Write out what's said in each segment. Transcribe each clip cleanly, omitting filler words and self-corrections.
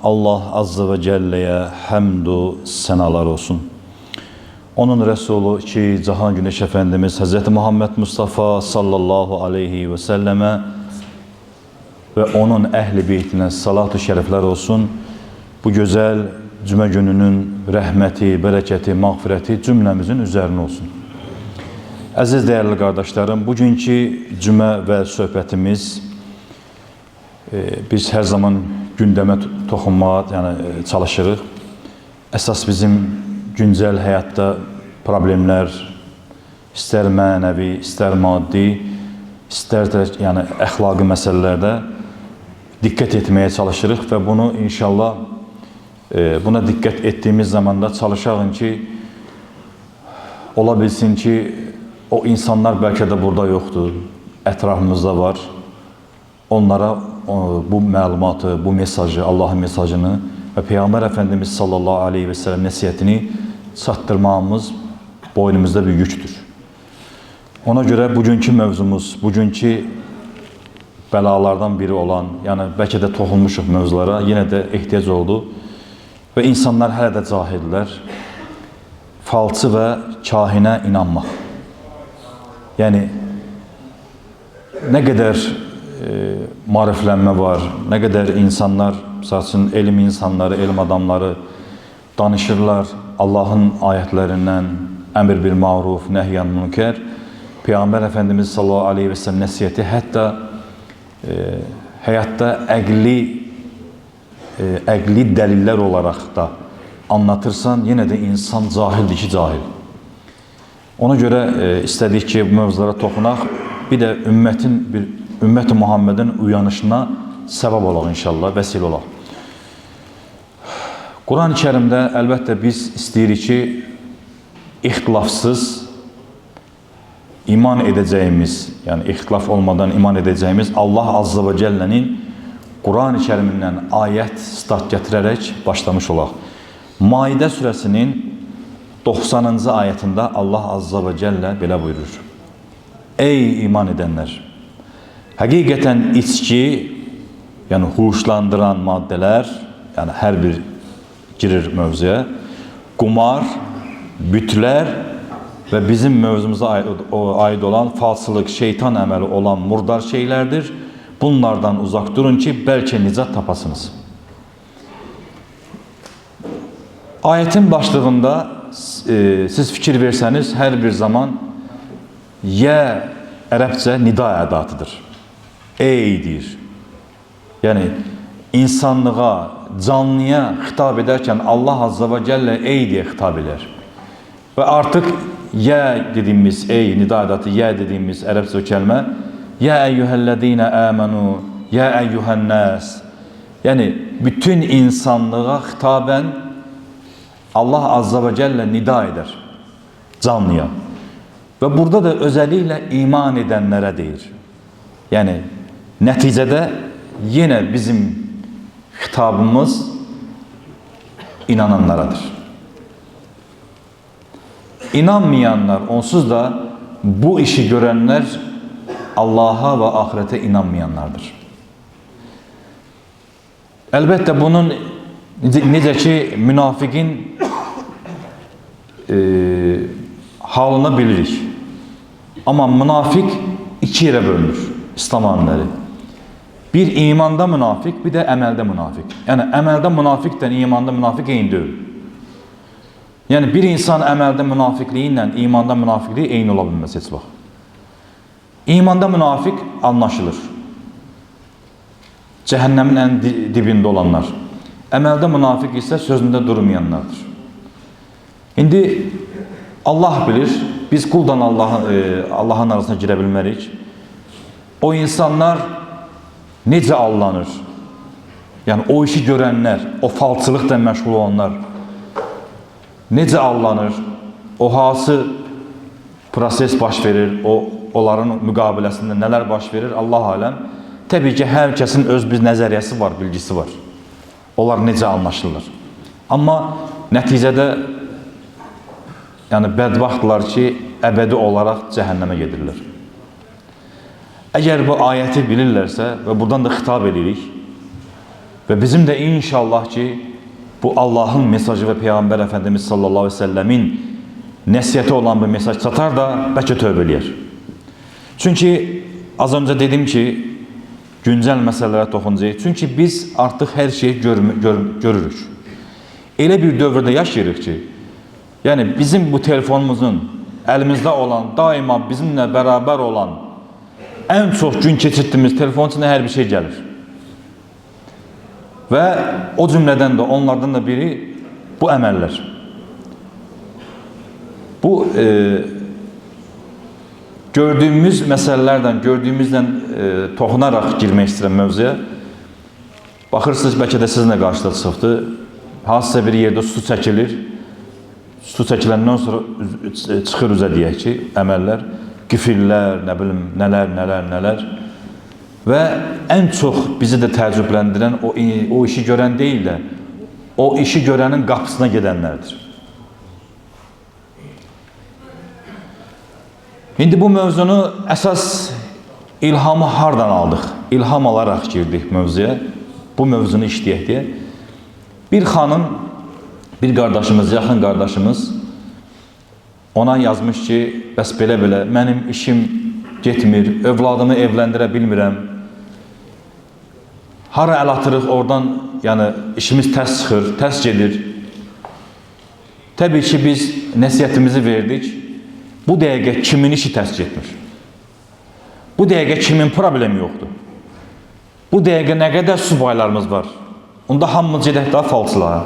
Allah Azze ve Celle'ye hamdu senalar olsun. Onun Resulü ki Cahan Güneş Efendimiz Hz. Muhammed Mustafa sallallahu aleyhi ve selleme ve onun ehli beytine salat-ı şerifler olsun. Bu güzel cümle gününün rahmeti, bereketi, mağfireti cümlemizin üzerine olsun. Aziz değerli kardeşlerim, bugünkü cümle ve sohbetimiz biz her zaman gündeme toxunmağa çalışırıq. Əsas bizim güncel hayatta problemler, ister mənəvi, ister maddi, ister de əxlaqi məsələlərdə dikkat etmeye çalışırıq ve bunu inşallah buna dikkat ettiğimiz zaman da çalışalım ki olabilsin ki o insanlar belki de burada yoktur, etrafımızda var. Onlara bu məlumatı, bu mesajı, Allah'ın mesajını ve Peygamber Efendimiz sallallahu aleyhi ve sellem nəsihətini çatdırmamız boynumuzda bir yükdür. Ona göre bugünkü mövzumuz, bugünkü belalardan biri olan, yani belki de toxunmuşuq mövzulara, yine de ihtiyac oldu. Ve insanlar hələ də cahillər. Falçı ve kahinə inanmaq. Yani ne kadar mariflənmə var, ne kadar insanlar, məsələn, elm insanları, elm adamları danışırlar Allah'ın ayetlerinden, emir bil maruf, nehyan münker. Peygamber Efendimiz sallallahu aleyhi ve sellem nəsihəti hətta hayatta əqli dəlillər olarak da anlatırsan, yine de insan cahildir ki cahil. Ona göre istedik ki bu mövzulara toxunaq, bir de ümmət-i Muhammed'in uyanışına səbəb olaq inşallah, vəsilə olaq. Quran-ı Kərimdə əlbəttə biz istəyirik ki, ixtilafsız iman edeceğimiz, yani ixtilaf olmadan iman edeceğimiz Allah Azze ve Celle'nin Quran-ı Kərimindən ayət stat gətirərək başlamış olaq. Maidə surəsinin 90-cı ayətində Allah Azze ve Celle belə buyurur. Ey iman edenler! Həqiqətən içki, yani huşlandıran maddeler, yani her bir girir mövzuya, qumar, bütlər ve bizim mövzumuza ait olan falsılık, şeytan əməli olan murdar şeylerdir. Bunlardan uzak durun ki belki nicat tapasınız. Ayetin başlığında siz fikir verseniz her bir zaman ye Ərəbcə nida ədatıdır. Ey deyir. Yani insanlığa, canlıya hitap ederken Allah Azze ve Celle ey diye hitap eder. Ve artık ye dediğimiz ey, nida edatı ye dediğimiz Ərəbcə kelime ya eyyühellezine amenu, ya eyyühennas. Yani bütün insanlığa hitaben Allah Azze ve Celle nida eder canlıya. Ve burada da özellikle iman edenlere deyir. Yani neticede yine bizim hitabımız inananlaradır. İnanmayanlar, onsuz da bu işi görenler Allah'a ve ahirete inanmayanlardır. Elbette bunun necə ki münafiqin halını bilirik. Ama münafik iki yere bölünür İslam alimleri. Bir imanda münafik, bir de emelde münafik. Yani emelde münafik de imanda münafik eyni deyil. Yani bir insan emelde münafikliği ile imanda münafikliği eyni ola bilməz heç vaxt. İmanda münafik anlaşılır. Cehennemin en dibinde olanlar. Emelde münafik ise sözünde durmayanlardır. İndi Allah bilir, biz kuldan Allah'ın arasına girə bilmərik. O insanlar necə allanır? Yani o işi görenler, o falçılıqla məşğul olanlar necə allanır? O hansı proses baş verir? Onların müqabiləsində nələr baş verir? Allah aləm. Təbii ki, hər kəsin öz bir nəzəriyyəsi var, bilgisi var. Onlar necə anlaşılır? Amma nəticədə yani bədbaxtlar ki, əbədi olarak cəhənnəmə gedirlər. Əgər bu ayeti bilirlərsə və buradan da xitab edirik, ve bizim de inşallah ki bu Allah'ın mesajı ve Peygamber Efendimiz sallallahu aleyhi ve sellemin nəsihəti olan bir mesaj çatar da bəlkə tövbə eləyər. Çünki az öncə dedim ki, güncəl məsələlərə toxunacağıq. Çünki biz artıq hər şeyi görürük. Elə bir dövrdə yaşayırıq ki, yəni bizim bu telefonumuzun əlimizdə olan, daima bizimlə bərabər olan, ən çox gün keçirdiyimiz telefonun içində hər bir şey gəlir. Və o cümlədən də onlardan da biri bu əməllər. Bu gördüyümüz məsələlərdən, gördüyümüzdən toxunaraq girmək istəyirəm mövzuya. Baxırsınız, bəlkə də sizinlə qarşıda çıxıbdır. Hansısa bir yerdə su çəkilir. Su çəkiləndən sonra çıxır üzə deyək ki, əməllər, qifillər, nə bilim, nələr. Və ən çox bizi də təəccübləndirən o işi görən deyil də, o işi görənin qapısına gedənlərdir. İndi bu mövzunu əsas ilhamı hardan aldıq? İlham alaraq girdik mövzuya. Bu mövzunu işləyək deyə. Bir xanım, bir qardaşımız, yaxın qardaşımız ona yazmış ki, bəs belə-belə, mənim işim getmir, övladımı evləndirə bilmirəm. Hara əl atırıq oradan, yəni işimiz tərs çıxır, tərs gedir. Təbii ki, biz nəsiyyətimizi verdik. Bu dəqiqə kimin işi tərs getmir? Bu dəqiqə kimin problemi yoxdur? Bu dəqiqə nə qədər subaylarımız var? Onda hamımız gedək daha falçılara.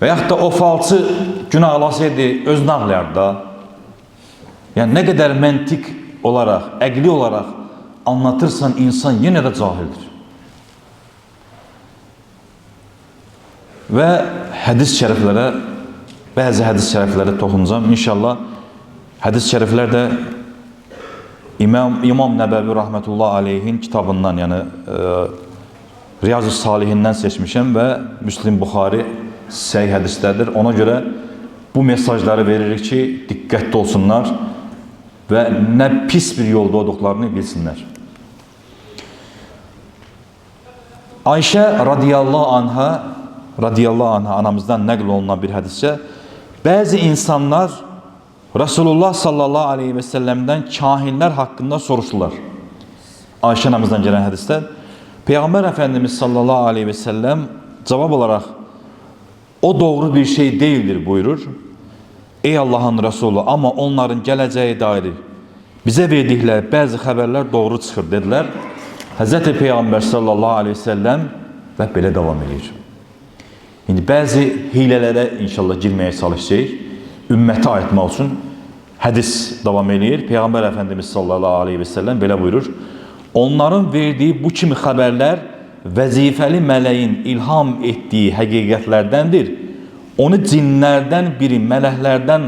Və yaxud da o falçı günahlasaydı, özünü ağlayardı da. Yəni nə qədər məntiq olaraq, əqli olaraq anlatırsan, insan yenə də cahildir. Və hədis şəriflərə, bəzi hədis şəriflərə toxunacağım. İnşallah hədis şəriflər də İmam Nəbəvi Rahmetullah Aleyhin kitabından, yəni Riyaz-ı Salihindən seçmişəm və Müslim Buxari səhih hədislərdir. Ona görə bu mesajları veririk ki, diqqətli olsunlar və nə pis bir yolda olduqlarını bilsinlər. Ayşə radiyallahu anha anamızdan nəql olunan bir hədisdə, bəzi insanlar Resulullah sallallahu aleyhi ve sellem'dən kahinlər haqqında soruşdular. Ayşə anamızdan gələn hədisdə Peyğəmbər Efendimiz sallallahu aleyhi ve sellem cavab olaraq o doğru bir şey değildir buyurur. Ey Allah'ın Resulü, ama onların gələcəyi dair bizə verdikləri bəzi xəbərlər doğru çıxır dedilər. Həzrəti Peyğəmbər sallallahu aleyhi ve sellem və belə davam edir. İndi bəzi hilələrə inşallah girməyə çalışacaq. Ümmətə aytmaq üçün hədis davam edir. Peyğəmbər Efendimiz sallallahu aleyhi ve sellem belə buyurur. Onların verdiyi bu kimi xəbərlər vəzifəli mələyin ilham etdiyi həqiqətlərdəndir. Onu cinlərdən biri mələklərdən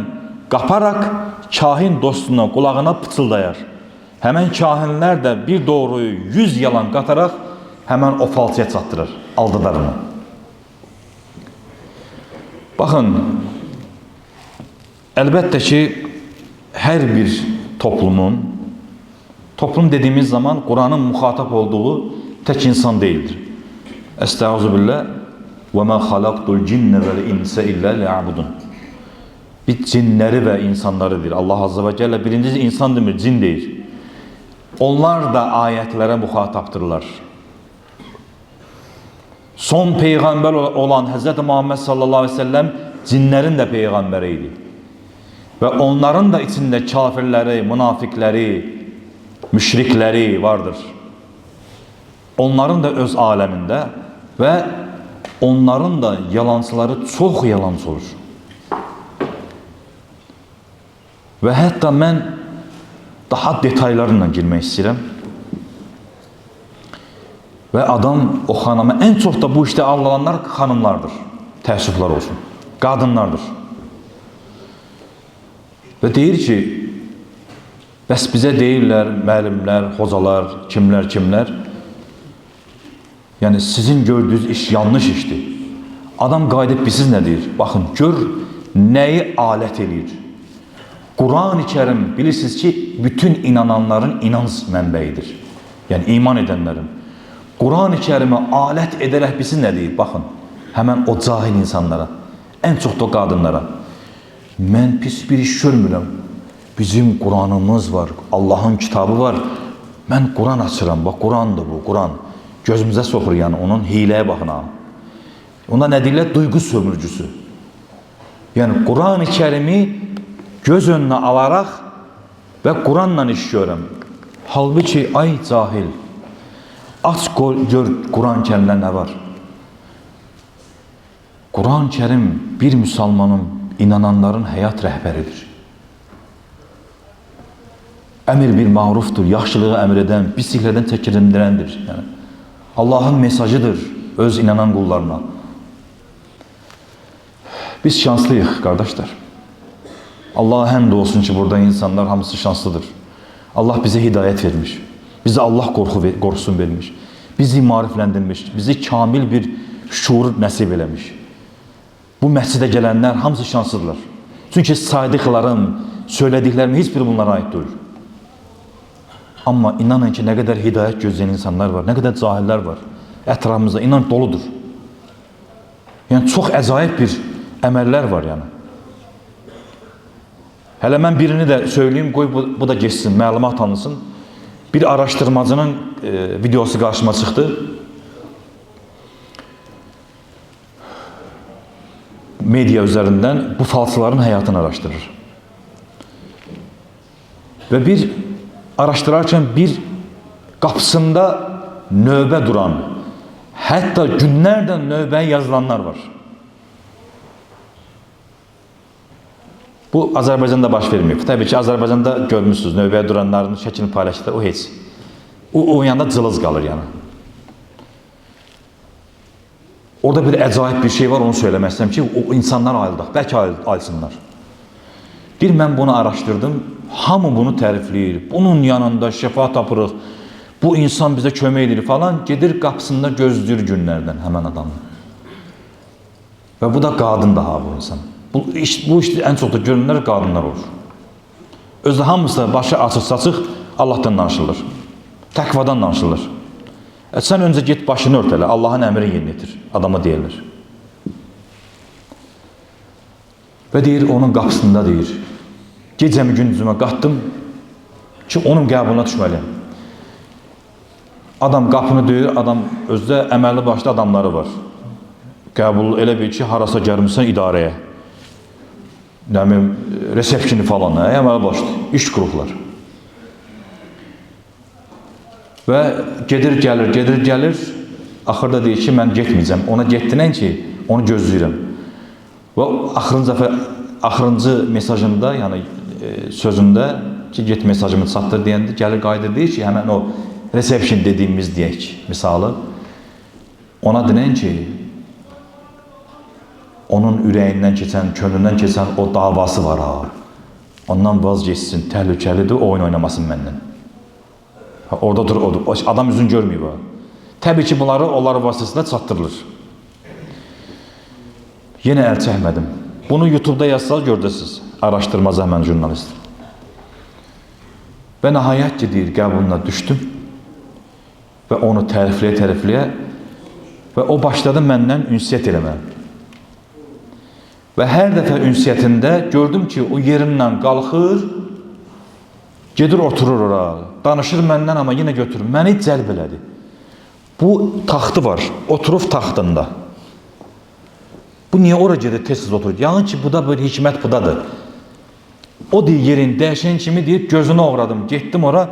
qaparaq kahin dostuna qulağına pıçıldayar. Həmən kahinlər də bir doğruyu 100 yalan qataraq həmən o falçıya çatdırır, aldadar onu. Baxın, əlbəttə ki, hər bir toplum dediğimiz zaman Kur'an'ın muhatap olduğu tek insan değildir. Estağfirullah ve ma halaktul cinne vel insa illa liya'budun. Bir cinleri ve insanlarıdır. Allah Azze ve Celle birincisi insan demir, cin değil. Onlar da ayetlere muhataptırlar. Son peygamber olan Hz. Muhammed sallallahu aleyhi ve sellem cinlerin de peygamberiydi. Ve onların da içinde kafirleri, münafikleri, müşrikleri vardır. Onların da öz aleminde ve onların da yalancıları çok yalancı olur. Ve hatta ben daha detaylarına girmek istedim. Ve adam o hanıma en çok da bu işte ağlananlar hanımlardır. Təəssüflər olsun. Qadınlardır. Ve deyir ki, bəs bizə deyirlər, müəllimlər, hocalar, kimlər. Yəni sizin gördüyünüz iş yanlış işdir. Adam qayıdıb siz nə deyir? Baxın, gör nəyi alət eləyir. Quran-ı Kerim bilirsiniz ki, bütün inananların inanç mənbəyidir. Yəni iman edənlərin. Quran-ı Kərimi alət edərək bizi nə deyir? Baxın, həmən o cahil insanlara, ən çox da qadınlara. Mən pis bir iş görmürəm. Bizim Quranımız var, Allahın kitabı var. Mən Quran açıram, bax Qurandır bu, Quran. Gözümüzə soxur yəni, onun hiləyə baxın ha. Ona nə deyirlər? Duyğu sömürücüsü. Yəni Quran-ı Kərimi göz önünə alaraq və Quranla iş görürəm. Halbuki ay cahil, aç gör Quran-ı Kərimdə nə var? Quran-ı Kərim bir müsəlmanın, inananların həyat rəhbəridir. Əmir bir marufdur, yaxşılığı əmr edən, pisliklərdən çəkirindirəndir. Yəni, Allahın mesajıdır öz inanan qullarına. Biz şanslıyıq, qardaşlar. Allah'a həmd olsun ki, burada insanlar hamısı şanslıdır. Allah bizə hidayət vermiş. Bizə Allah qorxusun vermiş. Bizi marifləndirmiş. Bizi kamil bir şuur nəsib eləmiş. Bu məscidə gələnlər hamısı şanslıdırlar. Çünki saydıqlarım, söylədiklərim heç biri bunlara aid deyil. Amma inanın ki, nə qədər hidayət gözləyən insanlar var, nə qədər cahillər var. Ətrafımızda inan doludur. Yəni, çox əcaib bir əməllər var yəni. Hələ mən birini də söyleyeyim, qoy bu da geçsin, məlumat tanısın. Bir araşdırmacının videosu qarşıma çıxdı. Media üzərindən bu falçıların həyatını araşdırır. Və bir araşdırarkən bir qapısında növbə duran, hətta günlərdən növbəyə yazılanlar var. Bu Azərbaycanda baş verməyib. Təbii ki, Azərbaycanda görmüşsünüz, növbəyə duranların şəklini paylaşdılar, o heç. O yanında cılız qalır yəni. Orada bir əcaib bir şey var, onu söyləmək istəyirəm ki, o insanlar ayıldaq, bəlkə ayılsınlar. Bir, mən bunu araşdırdım, hamı bunu tərifləyir, bunun yanında şəfa tapırıq, bu insan bizə kömək edir falan, gedir qapısında gözləyir günlərdən həmən adamı. Və bu da qadın daha bu insan. Bu işte ən çox da görünlər qadınlar olur. Özdə hamısı başı açıq-saçıq Allahdan danışılır, təqvadan danışılır. Sən öncə get başını ört elə, Allahın əmrini yerinə yetir, adama deyirlər. Və deyir, onun qapısında deyir, gecəmi gündüzümə qatdım ki, onun qəbuluna düşməliyəm. Adam qapını döyür, adam özdə əməlli başlı adamları var. Qəbul elə bir ki, harasa gəlmirsən idarəyə. Resepsiyonu falan, əməli başlı, iş qurublar. Və gedir, gəlir, axırda deyir ki, mən getməyəcəm. Ona getdinən ki, onu gözləyirəm. Və axırıncı mesajında, yəni sözündə ki, get mesajımı çatdır deyəndə, gəlir qayıdır, deyir ki, həmən o resepsiyon dediyimiz deyək, misalı, ona dinən ki, onun ürəyindən keçən, könlündən keçən o davası var ha. Ondan vazgeçsin, təhlükəlidir, oyun oynamasın məndən. Orada dur, adam üzün görməyib ha. Təbii ki, bunları onlar vasitəsində çatdırılır. Yenə əl çəkmədim. Bunu YouTube'da yazsaq gördəsiniz, araşdırmaz həmən jurnalist. Və nəhayət ki, deyir, qəbuluna düşdüm və onu tərifləyə və o başladı məndən ünsiyyət eləməyə. Və hər dəfə ünsiyyətində gördüm ki, o yerindən qalxır, gedir, oturur ora, danışır məndən, amma yenə götürür. Məni cəlb elədi. Bu taxtı var, oturub taxtında. Bu niyə ora gedir, tez-tez oturur? Yəni ki, bu da bir hikmət budadır. O deyir, yerin dəyişən kimi deyir, gözünü oğradım, getdim ora,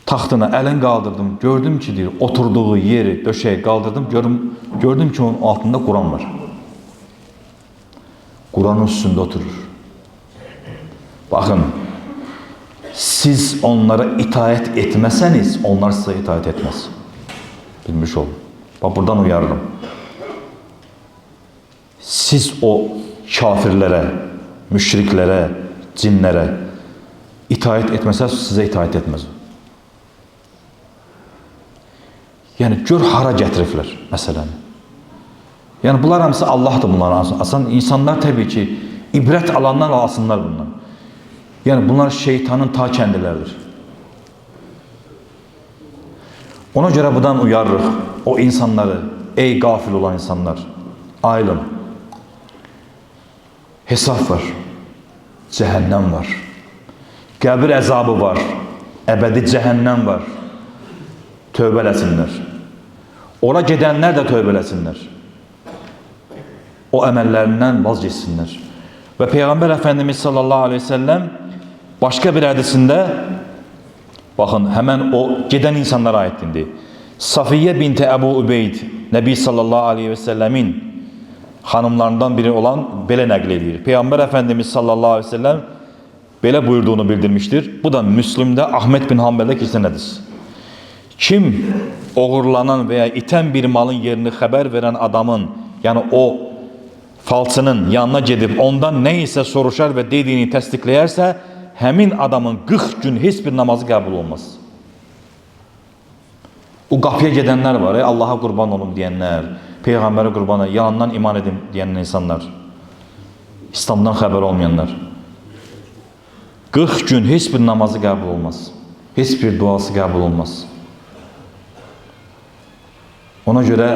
taxtına əlin qaldırdım, gördüm ki, deyir, oturduğu yeri, döşəyi qaldırdım, gördüm ki, onun altında Quran var. Quranın üstündə oturur. Baxın, siz onlara itaət etməsəniz, onlar sizə itaət etməz. Bilmiş olun. Bax, buradan uyarırım. Siz o kafirlərə, müşriklərə, cinlərə itaət etməsəniz, sizə itaət etməz. Yəni, gör hara gətiriblər məsələni. Yəni, bunlar hamısı Allahdır bunları asan. İnsanlar təbii ki, ibrət alanlar alsınlar bunlar. Yəni, bunlar şeytanın ta kəndiləridir. Ona göre buradan uyarırıq o insanları, ey gafil olan insanlar, ayılın. Hesap var, cehennem var, qəbir əzabı var, əbədi cəhənnəm var. Tövbə eləsinlər. Ora gedənlər də tövbə eləsinlər. O əməllərindən vazgeçsinlər. Və Peyğəmbər Əfəndimiz sallallahu aleyhi ve sellem başqa bir hədisində, baxın, həmən o gedən insanlara aiddir. Safiyyə binti Əbu Übeyd, Nəbi sallallahu aleyhi ve sellemin hanımlarından biri olan belə nəql edir. Peyğəmbər Əfəndimiz sallallahu aleyhi ve sellem belə buyurduğunu bildirmiştir. Bu da Müslimdə, Ahmet bin Hanbəldə keçən hədis. Kim oğurlanan veya iten bir malın yerini haber veren adamın, yani o falçının yanına gidip ondan neyse soruşar ve dediğini təsdiqləyərsə, həmin adamın 40 gün heç bir namazı qəbul olmaz. O qapıya gedənlər var, Allah'a qurban olum deyənlər, Peyğəmbərə qurban olum, yanından iman edin deyən insanlar, İslamdan xəbər olmayanlar. 40 gün heç bir namazı qəbul olmaz, heç bir duası qəbul olmaz. Ona göre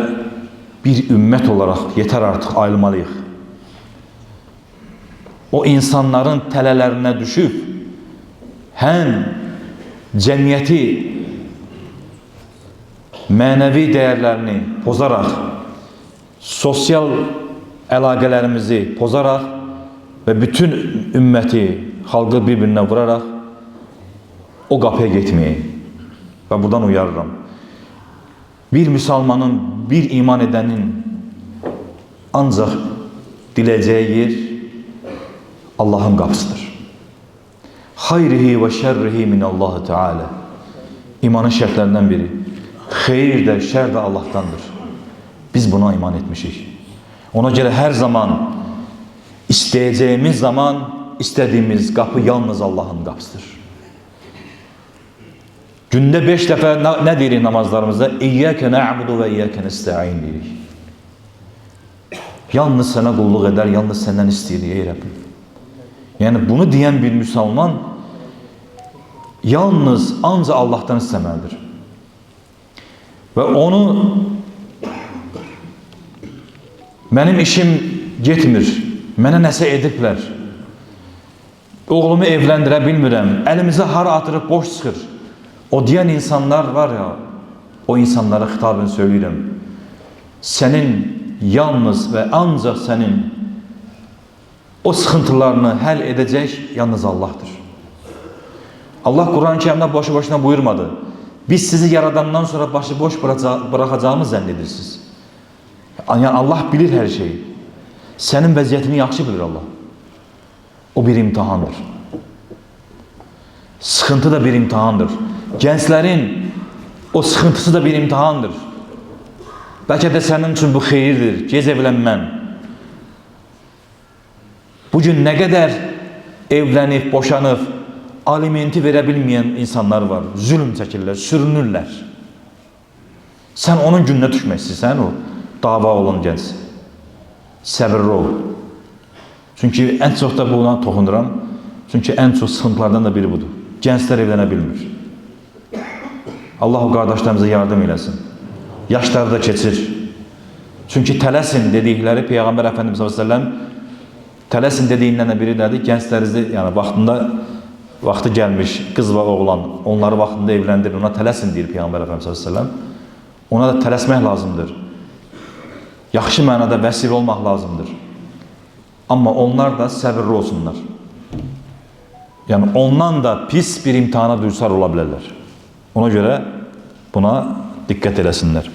bir ümmət olarak yeter artık ayrılmalıyıq. O insanların tələlərine düşüp həm cəmiyyəti, mənəvi dəyərlərini pozaraq, sosial əlaqələrimizi pozaraq və bütün ümməti, xalqı bir-birinə vuraraq o qapıya getməyək. Və buradan uyarıram. Bir Müslümanın, bir iman edenin ancak dileyeceği yer Allah'ın kapısıdır. Hayrihi ve şerrihi minallahu Teala. İmanın şərtlərindən biri. Xeyir de, şer de Allah'tandır. Biz buna iman etmişik. Ona göre her zaman, isteyeceğimiz zaman, istediğimiz kapı yalnız Allah'ın kapısıdır. Günde 5 defa ne deyirik namazlarımızda? İyyâke na'budu ve iyyâke nesta'in deyirik. Yalnız sana kulluk eder, yalnız senden isteyirik ey Rabbim. Yani bunu diyen bir Müslüman yalnız ancak Allah'tan istemelidir. Ve onu benim işim getmir, mənə nəsə ediblər, oğlumu evləndirə bilmirəm, elimizi hara atırıb boş çıxır. O diyen insanlar var ya, o insanlara hitaben söylüyorum. Senin yalnız ve ancak senin o sıkıntılarını hal edecek yalnız Allah'tır. Allah Kur'an-ı Kerim'de boşu boşuna buyurmadı. Biz sizi yaradandan sonra başıboş bırakacağımız zannedirsiniz. Yani Allah bilir her şeyi. Senin vəziyyətini yaxşı bilir Allah. O bir imtihandır. Sıkıntı da bir imtihandır. Gençlerin o sıkıntısı da bir imtihandır. Belki de senin için bu xeyirdir. Gez evlənmən. Bugün ne kadar evlenip, boşanıp, alimenti verebilmeyen insanlar var. Zulüm çəkirlər, sürünürlər. Sen onun gününe düşməksin, sen o dava olan genç. Səbirli ol. Çünkü en çok da buna toxunuram. Çünkü en çok sıkıntılardan da biri budur. Gençler evlənə bilmir. Allah o kardeşlerimize yardım eylesin. Yaşları da keçir. Çünkü tələsin dedikleri Peyğəmbər Əfəndimiz s.ə.v tələsin dediğinden de biri nədir? Gençlərinizi, yani vaxtı gelmiş kız ve oğlan, onları vaxtında evləndirin, ona tələsin deyir Peyğəmbər Əfəndimiz s.ə.v. Ona da tələsmək lazımdır. Yaxşı mənada vəsil olmaq lazımdır. Amma onlar da səbirli olsunlar. Yani ondan da pis bir imtihana duysar ola bilərlər. Ona göre buna dikkat eləsinlər.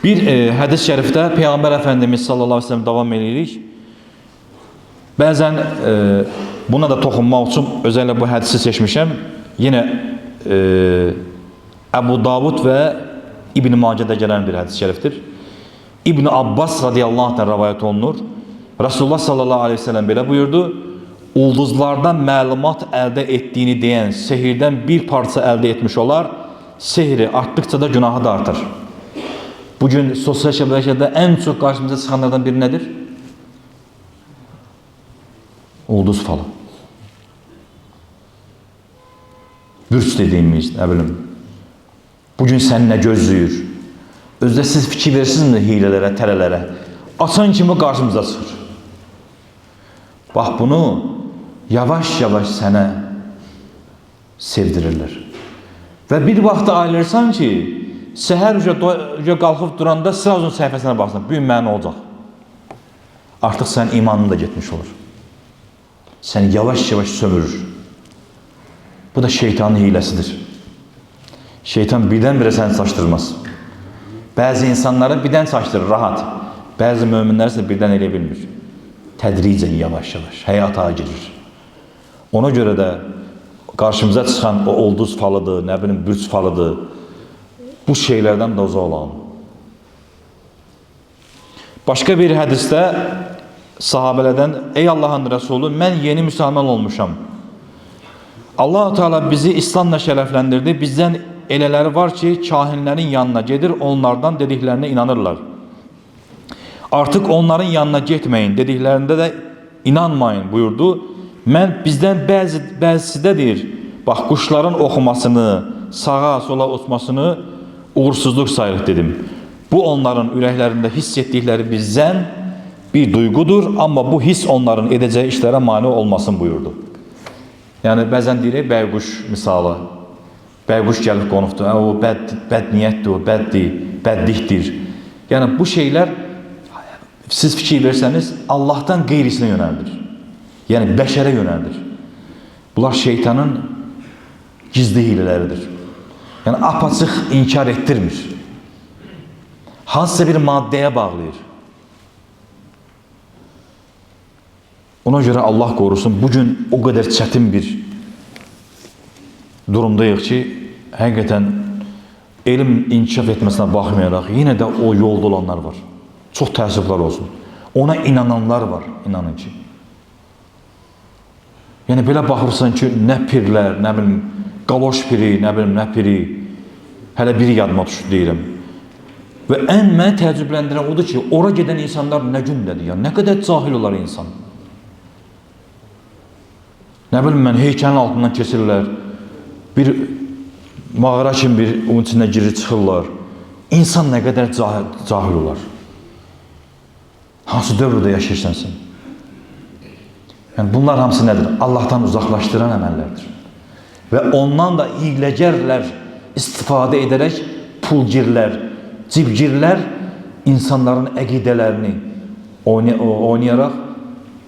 Bir hadis-i şərifdə Peyğəmbər Əfəndimiz sallallahu aleyhi ve sellem davam edirik. Bəzən buna da toxunmaq üçün özellikle bu hadisi seçmişəm. Yine Əbu Davud ve İbn-i Macədə gələn bir hadis-i şərifdir. İbn Abbas radiyallahu anh'tan rivayet olunur. Resulullah sallallahu aleyhi ve sellem belə buyurdu. Ulduzlardan məlumat əldə ettiğini deyən sehirdən bir parça əldə etmiş olar. Sehri artdıkça da günahı da artar. Bugün sosyal şəbəkədə en çok karşımıza çıxanlardan biri nedir? Ulduz falı. Bürç dediğimiz, ne bileyim, Bugün səni nə gözləyir? Özdə siz fikir versiniz mi hilələrə, tələlərə? Açan kimi qarşımıza çıxır. Bax bunu yavaş-yavaş sənə sevdirirlər. Və bir vaxtda ayılırsan ki, səhər uca qalxıb duranda sırazun səhifəsinə baxsan, bu gün mənə nə olacaq? Artıq sənin imanın da getmiş olur. Səni yavaş-yavaş sömürür. Bu da şeytanın hiləsidir. Şeytan birdən-birə səni çaşdırmaz. Bəzi insanları birdən çaşdırır, rahat. Bəzi möminlər isə birdən elə bilmir. Tədricən yavaş-yavaş həyata girir. Ona görə də qarşımıza çıxan o ulduz falıdır, nə bilim, bürc falıdır. Bu şeylərdən də uzaq olalım. Başqa bir hədisdə sahabələrdən, ey Allahın Rəsulü, mən yeni müsəlman olmuşam. Allah-u Teala bizi İslamla şərəfləndirdi. Bizdən elələri var ki, kahinlərin yanına gedir, onlardan dediklərinə inanırlar. Artıq onların yanına getməyin, dediklərində də inanmayın buyurdu. Mən bizdən bəzisi də deyir, bax, quşların oxumasını, sağa, sola uçmasını uğursuzluq sayılır dedim. Bu onların ürəklərində hiss etdikləri bizdən bir duyğudur, amma bu hiss onların edəcəyi işlərə mane olmasın buyurdu. Yəni, bəzən deyirik, bəyquş misalı. Bəyquş gəlib qonubdur, o bəd niyyətdir, o bədlikdir. Yəni, bu şeylər, siz fikir versəniz, Allahdan qeyrisinə yönəldir. Yəni, bəşərə yönəldir. Bunlar şeytanın gizli hilələridir. Yəni, apaçıq inkar etdirmir. Hansısa bir maddəyə bağlayır. Ona görə Allah qorusun, bugün o qədər çətin bir durumdayıq ki, həqiqətən elm inkişaf etməsinə baxmayaraq, yenə də o yolda olanlar var. Çox təəssüflər olsun. Ona inananlar var, inanın ki. Yəni, belə baxırsan ki, nə pirlər, nə bilim, qaloş piri, nə bilim, nə piri, hələ biri yadıma düşür deyirəm. Və ən mənə təəccübləndirən odur ki, ora gedən insanlar nə gündədir ya, nə qədər cahil olar insan. Nə bilim mən, heykəlin altından keçirlər, bir mağara kimi bir onun içində girir çıxırlar. İnsan nə qədər cahil olar. Hansı dövrdə yaşayırsan sən? Yəni, bunlar hamısı nədir? Allahdan uzaqlaşdıran əməllərdir. Və ondan da hiyləgərlər istifadə edərək pulgirlər, cibgirlər insanların əqidələrini oynayaraq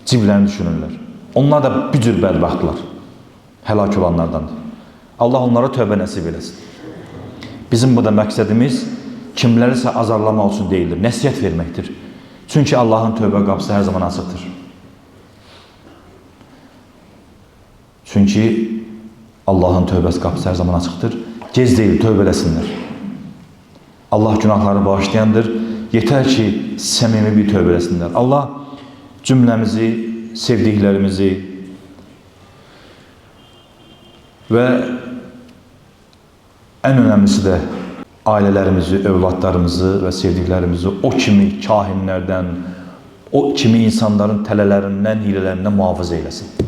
ciblərini düşünürlər. Onlar da bir cür bədbəxtlər, həlak olanlardandır. Allah onlara tövbə nəsib eləsin. Bizim bu da məqsədimiz kimlərisə azarlamaq üçün deyildir, nəsiyyət verməkdir. Çünki Allahın tövbə qapısı hər zaman açıqdır. Çünki Allahın tövbəsi qapısı hər zaman açıqdır. Gec deyil, tövbə eləsinlər. Allah günahları bağışlayandır. Yetər ki, səmimi bir tövbə eləsinlər. Allah cümləmizi, sevdiklərimizi və ən önəmlisi də ailələrimizi, övladlarımızı və sevdiklərimizi o kimi kahinlərdən, o kimi insanların tələlərindən, hilələrindən mühafizə eyləsin.